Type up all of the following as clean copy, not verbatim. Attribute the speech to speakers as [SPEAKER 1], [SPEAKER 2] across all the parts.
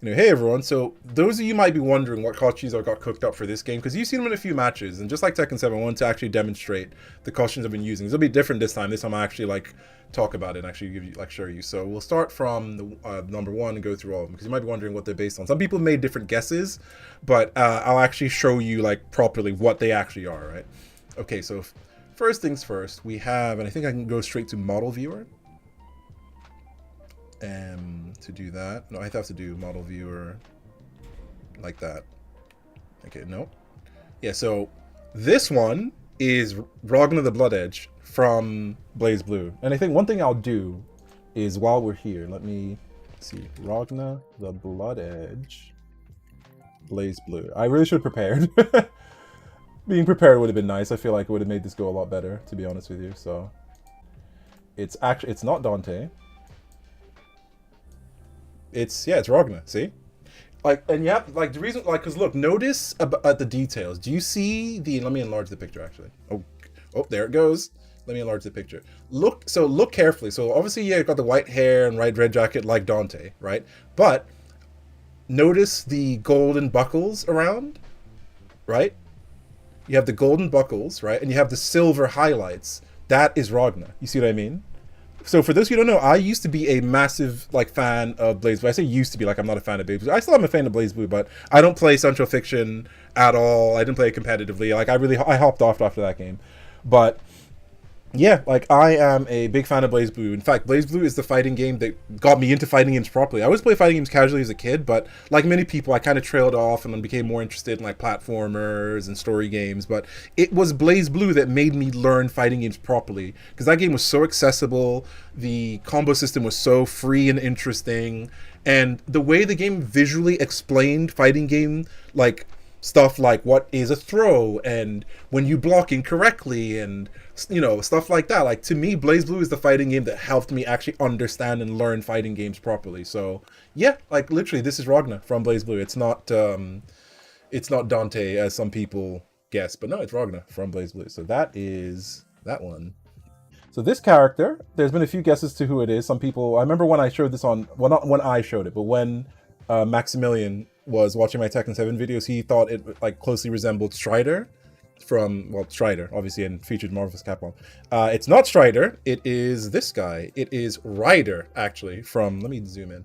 [SPEAKER 1] Hey everyone. So those of you might be wondering what costumes I got cooked up for this game because you've seen them in a few matches, and just like Tekken 7, I want to actually demonstrate the costumes I've been using. It'll be different this time. This time I actually like talk about it and actually give you show you. So we'll start from the number one and go through all of them because you might be wondering what they're based on. Some people made different guesses, but I'll actually show you like properly what they actually are. Right? Okay. So first things first, we have, and I think I can go straight to model viewer. To do that, no, I have to do model viewer like that. Okay, no. Yeah, so this one is Ragna the Bloodedge from Blaze Blue. And I think one thing I'll do is while we're here, let me see. Ragna the Bloodedge, Blaze Blue. I really should have prepared. Being prepared would have been nice. I feel like it would have made this go a lot better, to be honest with you. So it's not Dante. It's Ragna, see? Like, and yeah, like the reason, like, because look, notice at the details. Do you see the, let me enlarge the picture actually. Oh, there it goes. Let me enlarge the picture. Look carefully. So obviously, yeah, got the white hair and red jacket like Dante, right? But notice the golden buckles around, right? You have the golden buckles, right? And you have the silver highlights. That is Ragna. You see what I mean? So for those who don't know, I used to be a massive like fan of Blaze Blue. I say used to be, like I'm not a fan of Blaze Blue. I still am a fan of Blaze Blue, but I don't play Central Fiction at all. I didn't play it competitively. Like I hopped off after that game. But yeah, like I am a big fan of Blaze Blue. In fact, Blaze Blue is the fighting game that got me into fighting games properly. I always played fighting games casually as a kid, but like many people, I kind of trailed off and then became more interested in like platformers and story games. But it was Blaze Blue that made me learn fighting games properly because that game was so accessible. The combo system was so free and interesting. And the way the game visually explained fighting game, like stuff like what is a throw and when you block incorrectly and stuff like that, like to me Blaze Blue is the fighting game that helped me actually understand and learn fighting games properly. So yeah, like literally this is Ragna from Blaze Blue. It's not Dante as some people guess, but no, it's Ragna from Blaze Blue. So that is that one. So this character, there's been a few guesses to who it is. Some people, I remember when I showed this on, well, not when I showed it, but when Maximilian was watching my Tekken 7 videos, he thought it like closely resembled Strider from, well, Strider, obviously, and featured Marvel vs. Capcom. It's not Strider, it is this guy. It is Ryder, actually, from, let me zoom in.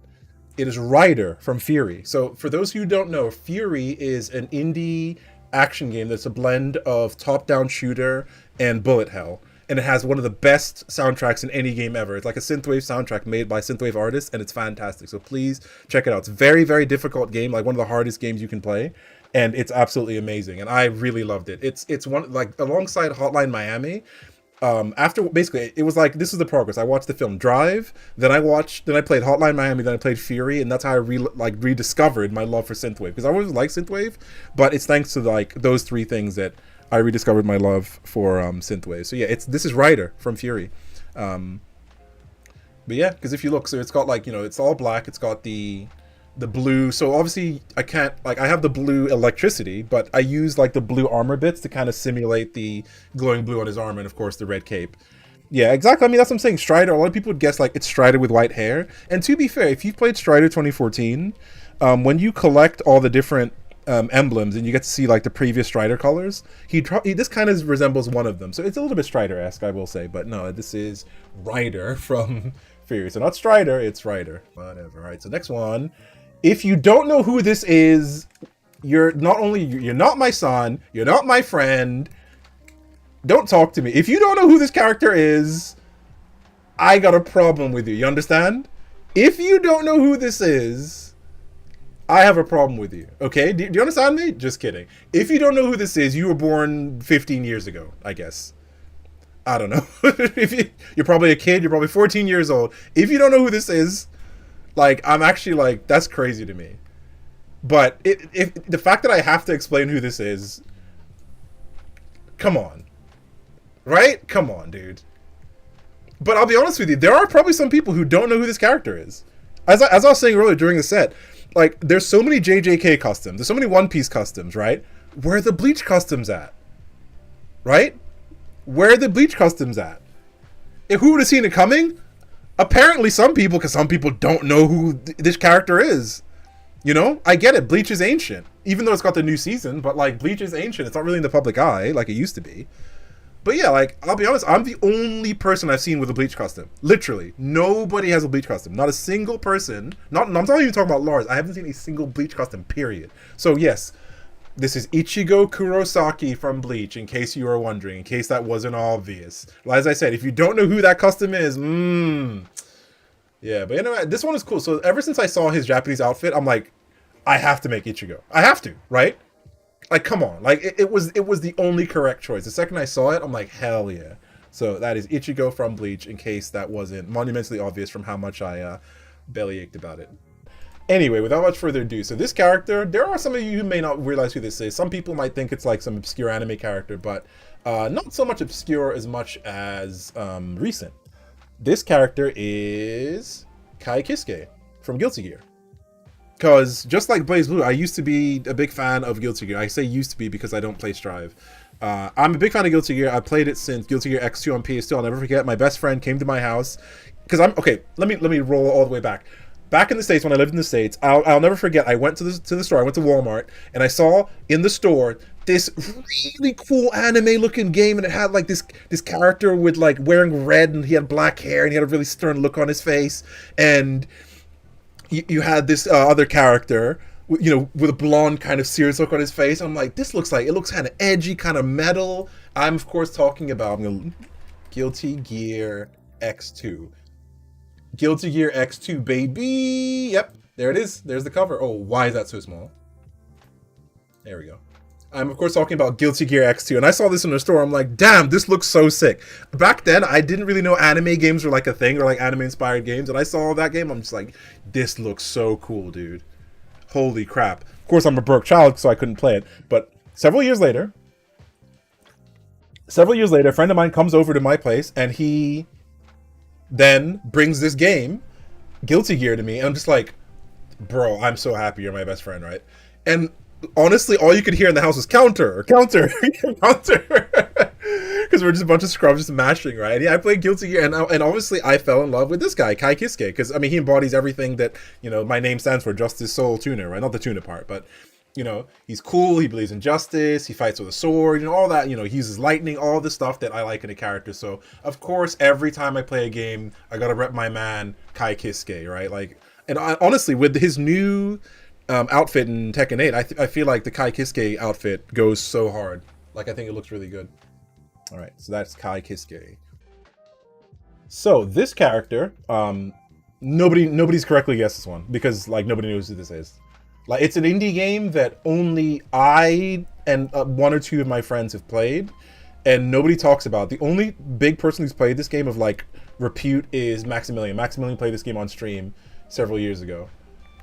[SPEAKER 1] It is Ryder from Furi. So for those who don't know, Furi is an indie action game that's a blend of top-down shooter and bullet hell. And it has one of the best soundtracks in any game ever. It's like a synthwave soundtrack made by synthwave artists, and it's fantastic. So please check it out. It's a very, very difficult game, like one of the hardest games you can play, and it's absolutely amazing. And I really loved it. It's one, like alongside Hotline Miami. After basically, it was like this is the progress. I watched the film Drive, then I played Hotline Miami, then I played Furi, and that's how I rediscovered my love for synthwave because I always liked synthwave, but it's thanks to like those three things that I rediscovered my love for synthwave. So yeah, this is Ryder from Furi. But yeah, because if you look, so it's got like, it's all black. It's got the blue. So obviously I can't, like, I have the blue electricity, but I use like the blue armor bits to kind of simulate the glowing blue on his armor and of course the red cape. Yeah, exactly. I mean, that's what I'm saying. Strider, a lot of people would guess like it's Strider with white hair. And to be fair, if you've played Strider 2014, when you collect all the different emblems and you get to see like the previous Strider colors, this kind of resembles one of them. So it's a little bit Strider-esque, I will say. But no, this is Ryder from Furi. So not Strider, it's Ryder. Whatever. All right, so next one. If you don't know who this is, you're not my son, you're not my friend. Don't talk to me. If you don't know who this character is, I got a problem with you. You understand? If you don't know who this is, I have a problem with you. Okay? Do you understand me? Just kidding. If you don't know who this is, you were born 15 years ago, I guess. I don't know. You're probably a kid. You're probably 14 years old. If you don't know who this is, like, I'm actually like, that's crazy to me. But if the fact that I have to explain who this is, come on. Right? Come on, dude. But I'll be honest with you, there are probably some people who don't know who this character is. As I was saying earlier during the set, like, there's so many JJK customs, there's so many One Piece customs, right? Where are the Bleach customs at? Right? Where are the Bleach customs at? Who would have seen it coming? Apparently some people, because some people don't know who this character is. You know, I get it. Bleach is ancient, even though it's got the new season. But like, Bleach is ancient. It's not really in the public eye like it used to be. But yeah, like, I'll be honest, I'm the only person I've seen with a Bleach custom. Literally, nobody has a Bleach custom. Not a single person. I'm not even talking about Lars. I haven't seen a single Bleach custom. Period. So yes, this is Ichigo Kurosaki from Bleach, in case you were wondering, in case that wasn't obvious. As I said, if you don't know who that custom is, yeah, but anyway, this one is cool. So ever since I saw his Japanese outfit, I'm like, I have to make Ichigo. I have to, right? Like, come on. Like, it was the only correct choice. The second I saw it, I'm like, hell yeah. So that is Ichigo from Bleach, in case that wasn't monumentally obvious from how much I bellyached about it. Anyway, without much further ado, so this character, there are some of you who may not realize who this is. Some people might think it's like some obscure anime character, but not so much obscure as much as recent. This character is Kiske from Guilty Gear. Because just like BlazBlue, I used to be a big fan of Guilty Gear. I say used to be because I don't play Strive. I'm a big fan of Guilty Gear. I played it since Guilty Gear X2 on PS2. I'll never forget. My best friend came to my house because Let me roll all the way back. Back in the States, when I lived in the States, I'll never forget. I went to the store. I went to Walmart, and I saw in the store this really cool anime-looking game, and it had like this character with like wearing red, and he had black hair, and he had a really stern look on his face, and you had this other character, you know, with a blonde kind of serious look on his face. I'm like, it looks kind of edgy, kind of metal. I'm of course talking about Guilty Gear X2. Guilty Gear X2, baby. Yep, there it is. There's the cover. Oh, why is that so small? There we go. I'm of course talking about Guilty Gear X2, and I saw this in the store. I'm like, damn, this looks so sick. Back then, I didn't really know anime games were like a thing, or like anime-inspired games, and I saw that game. I'm just like, this looks so cool, dude. Holy crap. Of course, I'm a broke child, so I couldn't play it. But several years later, a friend of mine comes over to my place, and he then brings this game, Guilty Gear, to me, and I'm just like, bro, I'm so happy you're my best friend, right? And honestly, all you could hear in the house was counter, counter, counter, because we're just a bunch of scrubs just mashing, right? And yeah, I played Guilty Gear, and obviously I fell in love with this guy, Kiske, because I mean, he embodies everything that, you know, my name stands for, JusticeSoulTuna, right? Not the tuna part, but you know, he's cool, he believes in justice, he fights with a sword, you know, all that, you know, he uses lightning, all the stuff that I like in a character. So, of course, every time I play a game, I gotta rep my man, Kiske, right? Like, and honestly, with his new outfit in Tekken 8, I feel like the Kiske outfit goes so hard. Like, I think it looks really good. Alright, so that's Kiske. So, this character, nobody's correctly guessed this one, because, like, nobody knows who this is. Like, it's an indie game that only I and one or two of my friends have played, and nobody talks about. The only big person who's played this game of like repute is Maximilian. Maximilian played this game on stream several years ago,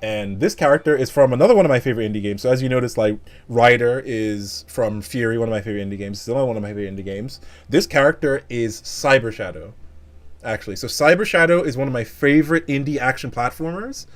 [SPEAKER 1] and this character is from another one of my favorite indie games. So as you notice, like, Ryder is from Furi, one of my favorite indie games. It's another one of my favorite indie games. This character is Cyber Shadow, actually. So Cyber Shadow is one of my favorite indie action platformers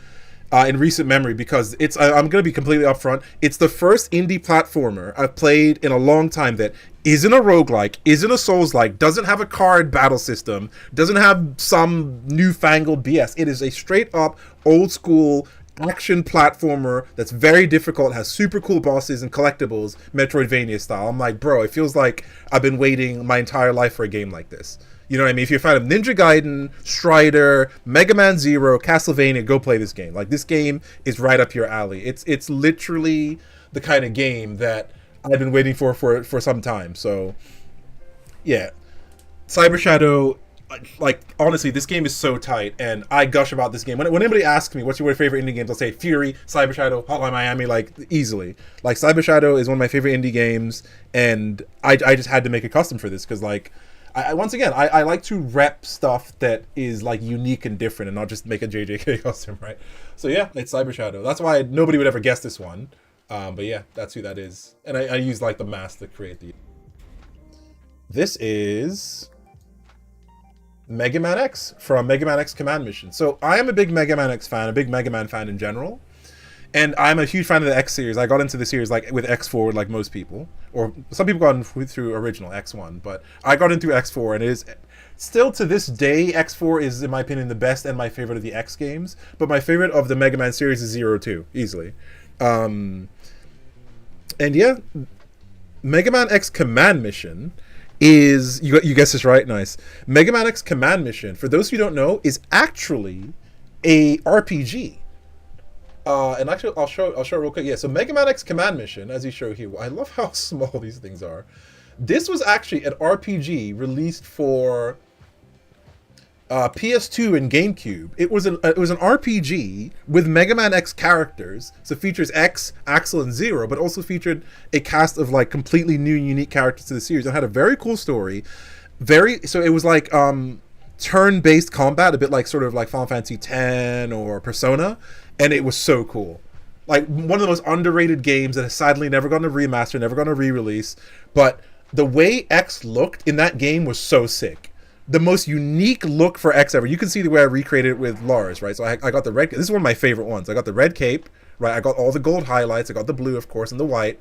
[SPEAKER 1] in recent memory, because it's, I'm going to be completely upfront, it's the first indie platformer I've played in a long time that isn't a roguelike, isn't a Souls-like, doesn't have a card battle system, doesn't have some newfangled BS. It is a straight up old school action platformer that's very difficult, has super cool bosses and collectibles, Metroidvania style. I'm like, bro, it feels like I've been waiting my entire life for a game like this. You know what I mean? If you're a fan of Ninja Gaiden, Strider, Mega Man Zero, Castlevania, go play this game. Like, this game is right up your alley. It's literally the kind of game that I've been waiting for some time. So, yeah. Cyber Shadow, like, honestly, this game is so tight, and I gush about this game. When anybody asks me, what's your favorite indie games, I'll say Furi, Cyber Shadow, Hotline Miami, like, easily. Like, Cyber Shadow is one of my favorite indie games, and I just had to make a custom for this, because, like, once again, I like to rep stuff that is like unique and different, and not just make a JJK custom, right? So yeah, it's Cyber Shadow. That's why nobody would ever guess this one. But yeah, that's who that is. And I use like the mask to create the... This is Mega Man X from Mega Man X Command Mission. So I am a big Mega Man X fan, a big Mega Man fan in general. And I'm a huge fan of the X series. I got into the series like with X4, like most people, or some people got in through original X1, but I got into X4, and it is Still to this day, X4 is, in my opinion, the best and my favorite of the X games. But my favorite of the Mega Man series is Zero 2, easily. And yeah, Mega Man X Command Mission is, you guessed this right, nice. Mega Man X Command Mission, for those who don't know, is actually a RPG. And actually, I'll show it real quick. Yeah, so Mega Man X Command Mission, as you show here, I love how small these things are. This was actually an RPG released for PS2 and GameCube. It was an RPG with Mega Man X characters. So it features X, Axel, and Zero, but also featured a cast of like completely new, unique characters to the series. It had a very cool story. So it was like turn-based combat, a bit like sort of like Final Fantasy X or Persona, and it was so cool. Like one of the most underrated games that has sadly never gone to remaster, never gone to re-release, but the way X looked in that game was so sick. The most unique look for X ever. You can see the way I recreated it with Lars, right? So I got the red. This is one of my favorite ones. I got the red cape, right? I got all the gold highlights. I got the blue, of course, and the white,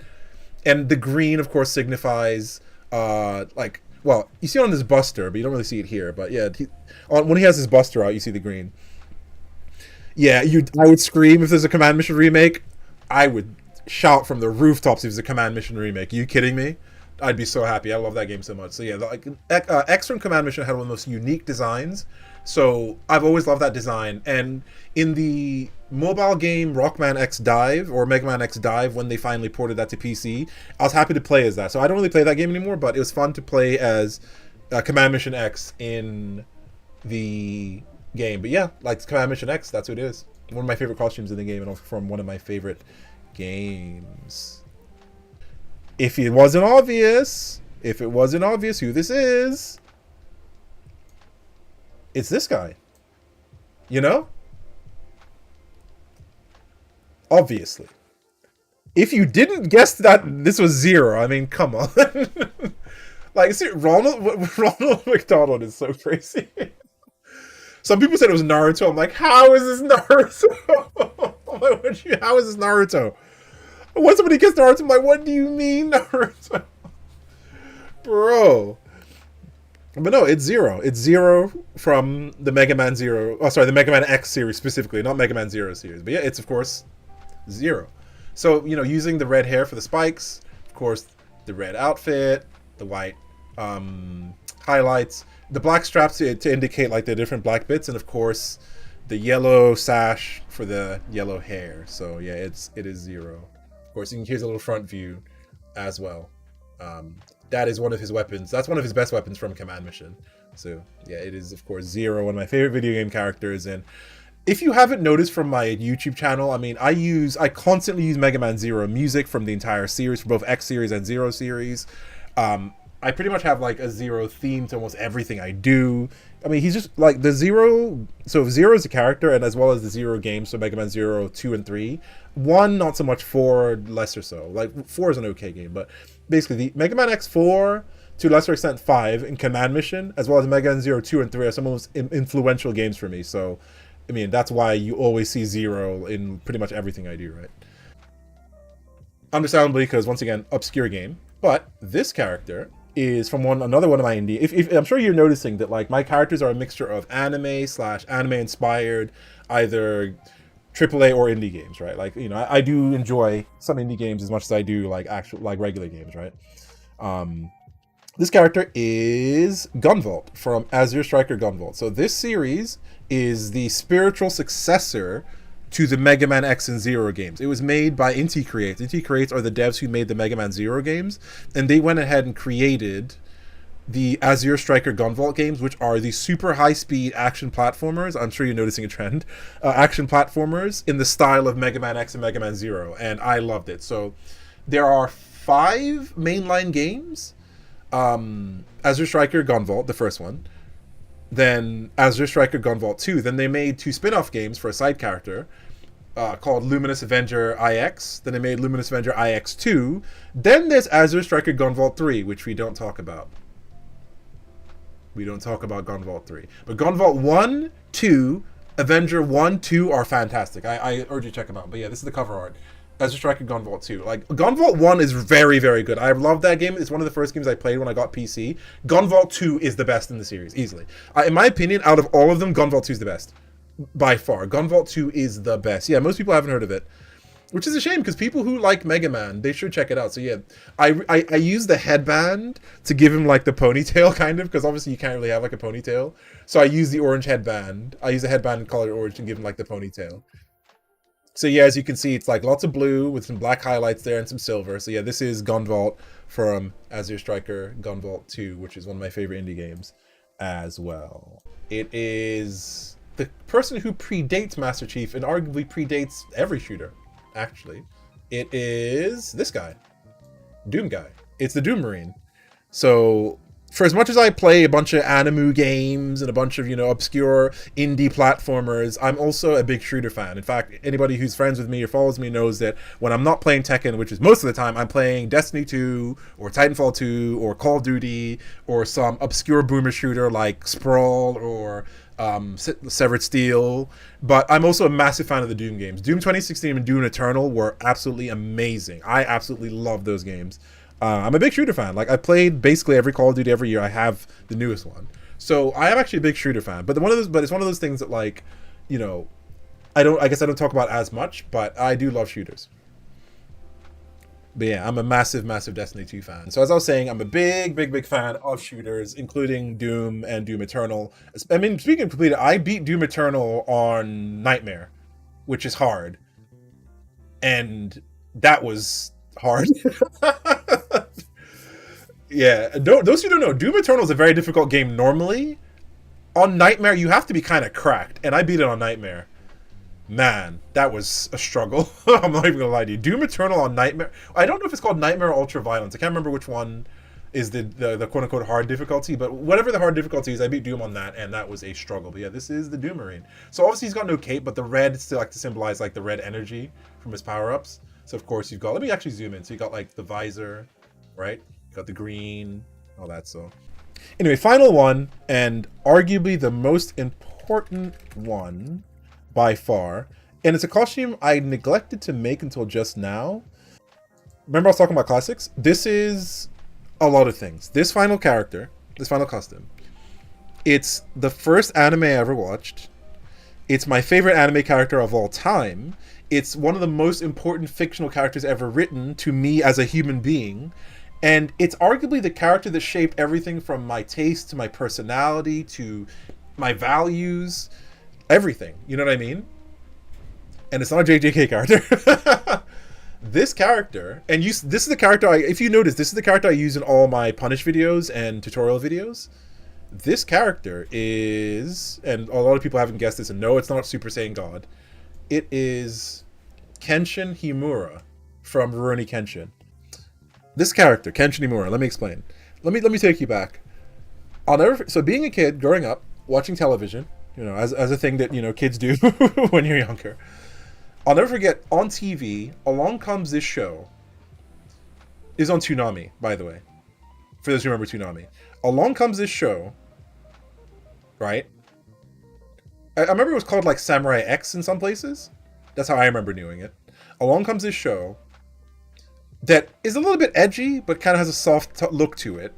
[SPEAKER 1] and the green, of course, signifies like, well, you see it on this Buster, but you don't really see it here. But yeah, when he has his Buster out, you see the green. Yeah, I would scream if there's a Command Mission remake. I would shout from the rooftops if there's a Command Mission remake. Are you kidding me? I'd be so happy. I love that game so much. So yeah, like X from Command Mission had one of the most unique designs. So I've always loved that design. And in the mobile game Rockman X Dive or Mega Man X Dive, when they finally ported that to PC, I was happy to play as that. So I don't really play that game anymore, but it was fun to play as Command Mission X in the game. But yeah, like Command Mission X, that's what it is. One of my favorite costumes in the game, and also from one of my favorite games. If it wasn't obvious who this is, it's this guy. You know? Obviously. If you didn't guess that this was Zero, I mean, come on. Like, see, Ronald McDonald is so crazy. Some people said it was Naruto. I'm like, how is this Naruto? I'm like, how is this Naruto? When somebody gets Naruto, I'm like, what do you mean, Naruto? Bro. But no, it's Zero. It's Zero from the Mega Man Zero. Oh, sorry, the Mega Man X series specifically, not Mega Man Zero series. But yeah, it's, of course, Zero. So, you know, using the red hair for the spikes, of course, the red outfit, the white highlights, the black straps to indicate, like, the different black bits, and, of course, the yellow sash for the yellow hair. So, yeah, it is Zero. Of course, here's a little front view as well. That is one of his weapons. That's one of his best weapons from Command Mission. So yeah, it is, of course, Zero, one of my favorite video game characters. And if you haven't noticed from my YouTube channel, I mean, I constantly use Mega Man Zero music from the entire series, for both X series and Zero series. I pretty much have like a Zero theme to almost everything I do. I mean, he's just like the Zero. So Zero is a character, and as well as the Zero games, so Mega Man Zero 2 and 3. 1, not so much. 4, less or so. Like 4 is an okay game, but basically the Mega Man X4, to a lesser extent 5, and Command Mission, as well as Mega Man Zero 2 and 3 are some of the most influential games for me. So, I mean, that's why you always see Zero in pretty much everything I do, right? Understandably, because once again, obscure game. But this character is from another one of my indie. If I'm sure you're noticing that, like, my characters are a mixture of anime/anime inspired, either AAA or indie games, right? Like, you know, I do enjoy some indie games as much as I do like regular games, right? This character is Gunvolt from Azure Striker Gunvolt. So this series is the spiritual successor to the Mega Man X and Zero games. It was made by Inti Creates. Inti Creates are the devs who made the Mega Man Zero games, and they went ahead and created the Azure Striker Gunvolt games, which are the super high-speed action platformers. I'm sure you're noticing a trend. Action platformers in the style of Mega Man X and Mega Man Zero, and I loved it. So there are 5 mainline games. Azure Striker Gunvolt, the first one. Then Azure Striker Gunvolt 2. Then they made 2 spin-off games for a side character called Luminous Avenger IX. Then they made Luminous Avenger IX2. Then there's Azure Striker Gunvolt 3, which we don't talk about. We don't talk about Gunvolt 3. But Gunvolt 1, 2, Avenger 1, 2 are fantastic. I urge you to check them out. But yeah, this is the cover art. As a Striker Gunvolt 2. Like, Gunvolt 1 is very, very good. I love that game. It's one of the first games I played when I got PC. Gunvolt 2 is the best in the series, easily. In my opinion, out of all of them, Gunvolt 2 is the best. By far. Gunvolt 2 is the best. Yeah, most people haven't heard of it. Which is a shame, because people who like Mega Man, they should check it out. So yeah, I use the headband to give him like the ponytail, kind of, because obviously you can't really have like a ponytail. So I use the orange headband. I use the headband and color orange to give him like the ponytail. So yeah, as you can see, it's like lots of blue with some black highlights there and some silver. So yeah, this is Gunvolt from Azure Striker Gunvolt 2, which is one of my favorite indie games as well. It is the person who predates Master Chief and arguably predates every shooter, actually. It is this guy, Doom guy. It's the Doom Marine. So for as much as I play a bunch of anime games and a bunch of, you know, obscure indie platformers, I'm also a big shooter fan. In fact, anybody who's friends with me or follows me knows that when I'm not playing Tekken, which is most of the time, I'm playing Destiny 2 or Titanfall 2 or Call of Duty or some obscure boomer shooter like Sprawl or Severed Steel. But I'm also a massive fan of the Doom games. Doom 2016 and Doom Eternal were absolutely amazing. I absolutely love those games. I'm a big shooter fan. Like, I played basically every Call of Duty every year. I have the newest one, so I am actually a big shooter fan. But it's one of those things that, like, you know, I guess I don't talk about as much, but I do love shooters. But yeah, I'm a massive Destiny 2 fan. So as I was saying, I'm a big fan of shooters, including Doom and Doom Eternal. I mean, speaking of completed, I beat Doom Eternal on Nightmare, which is hard, and that was hard. Yeah, those who don't know, Doom Eternal is a very difficult game normally. On Nightmare, you have to be kind of cracked, and I beat it on Nightmare. Man, that was a struggle. I'm not even gonna lie to you. Doom Eternal on Nightmare. I don't know if it's called Nightmare or Ultra Violence. I can't remember which one is the quote unquote hard difficulty, but whatever the hard difficulty is, I beat Doom on that, and that was a struggle. But yeah, this is the Doom Marine. So obviously he's got no cape, but the red still like to symbolize like the red energy from his power-ups. So of course you've got, let me actually zoom in. So you got like the visor, right? You got the green, all that. So anyway, final one, and arguably the most important one by far, and it's a costume I neglected to make until just now. Remember I was talking about classics? This is a lot of things. This final character, this final costume, it's the first anime I ever watched. It's my favorite anime character of all time. It's one of the most important fictional characters ever written to me as a human being. And it's arguably the character that shaped everything from my taste to my personality to my values, everything. You know what I mean? And it's not a JJK character. This character, and this is the character if you notice, this is the character I use in all my punish videos and tutorial videos. This character is, and a lot of people haven't guessed this, and no, it's not Super Saiyan God. It is Kenshin Himura from Rurouni Kenshin. This character, Kenshin Himura, let me explain. Let me take you back. So being a kid, growing up, watching television, you know, as a thing that, you know, kids do when you're younger. I'll never forget, on TV, Along Comes This Show. Is on Toonami, by the way. For those who remember Toonami. Along Comes This Show, right? I remember it was called like Samurai X in some places. That's how I remember knowing it. Along Comes This Show that is a little bit edgy, but kind of has a soft look to it.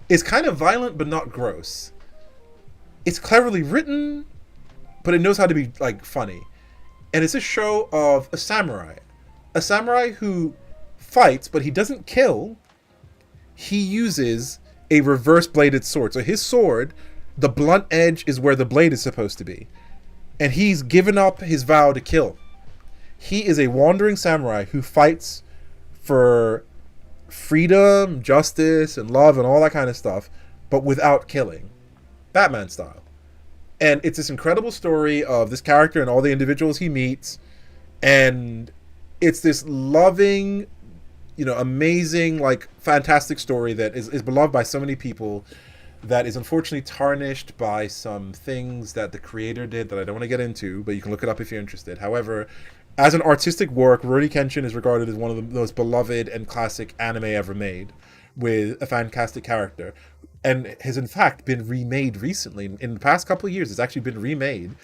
[SPEAKER 1] It's kind of violent, but not gross. It's cleverly written, but it knows how to be like funny. And it's a show of a samurai who fights, but he doesn't kill. He uses a reverse bladed sword. So his sword, the blunt edge is where the blade is supposed to be. And he's given up his vow to kill. He is a wandering samurai who fights for freedom, justice, and love, and all that kind of stuff, but without killing. Batman style. And it's this incredible story of this character and all the individuals he meets. And it's this loving, you know, amazing, like, fantastic story that is beloved by so many people, that is unfortunately tarnished by some things that the creator did that I don't want to get into, but you can look it up if you're interested. However, as an artistic work, Rurouni Kenshin is regarded as one of the most beloved and classic anime ever made, with a fantastic character, and has in fact been remade recently. In the past couple of years, it's actually been remade,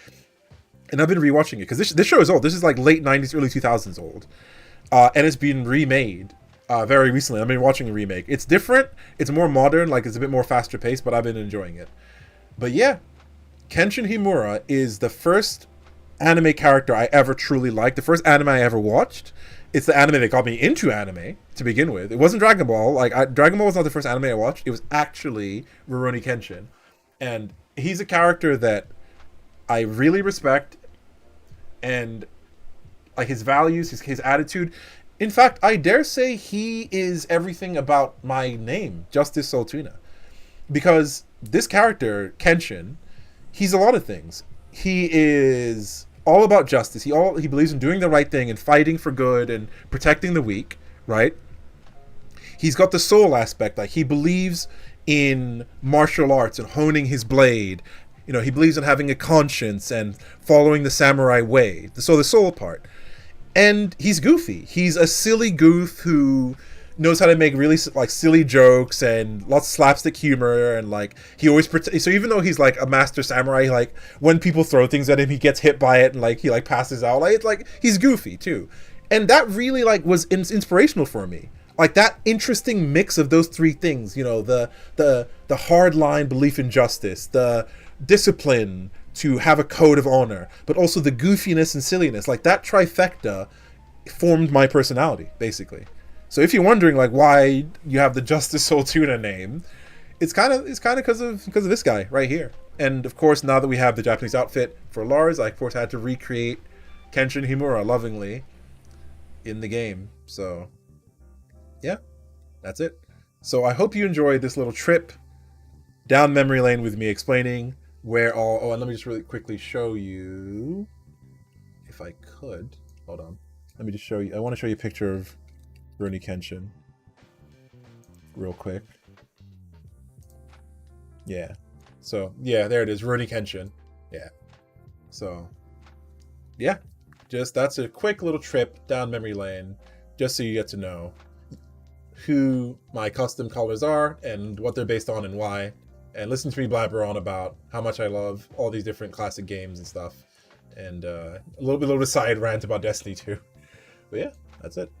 [SPEAKER 1] and I've been rewatching it because this show is old. This is like late 90s, early 2000s old, and it's been remade very recently. I've been watching a remake. It's different. It's more modern. Like it's a bit more faster paced, but I've been enjoying it. But yeah, Kenshin Himura is the first anime character I ever truly liked. The first anime I ever watched. It's the anime that got me into anime to begin with. It wasn't Dragon Ball. Dragon Ball was not the first anime I watched. It was actually Rurouni Kenshin, and he's a character that I really respect, and like his values, his attitude. In fact, I dare say he is everything about my name, JusticeSoulTuna, because this character Kenshin, he's a lot of things. He is all about justice. He believes in doing the right thing and fighting for good and protecting the weak, right? He's got the soul aspect. Like he believes in martial arts and honing his blade. You know, he believes in having a conscience and following the samurai way. So the soul part. And he's goofy. He's a silly goof who knows how to make really like silly jokes and lots of slapstick humor, and like he always so even though he's like a master samurai, like when people throw things at him, he gets hit by it and like he like passes out. Like it's like he's goofy too, and that really like was inspirational for me. Like that interesting mix of those three things, you know, the hard line belief in justice, the discipline to have a code of honor, but also the goofiness and silliness. Like that trifecta formed my personality basically. So if you're wondering like why you have the JusticeSoulTuna name, it's kind of because of this guy right here. And of course, now that we have the Japanese outfit for Lars, I of course had to recreate Kenshin Himura lovingly in the game. So yeah, that's it. So I hope you enjoyed this little trip down memory lane with me explaining where all. Oh, and let me just really quickly show you, if I could. Hold on. Let me just show you. I want to show you a picture of Rurouni Kenshin real quick. Yeah. So yeah, there it is, Rurouni Kenshin. Yeah. So yeah, just that's a quick little trip down memory lane, just so you get to know who my custom colors are and what they're based on and why, and listen to me blabber on about how much I love all these different classic games and stuff, and a little bit of a side rant about Destiny too. But yeah, that's it.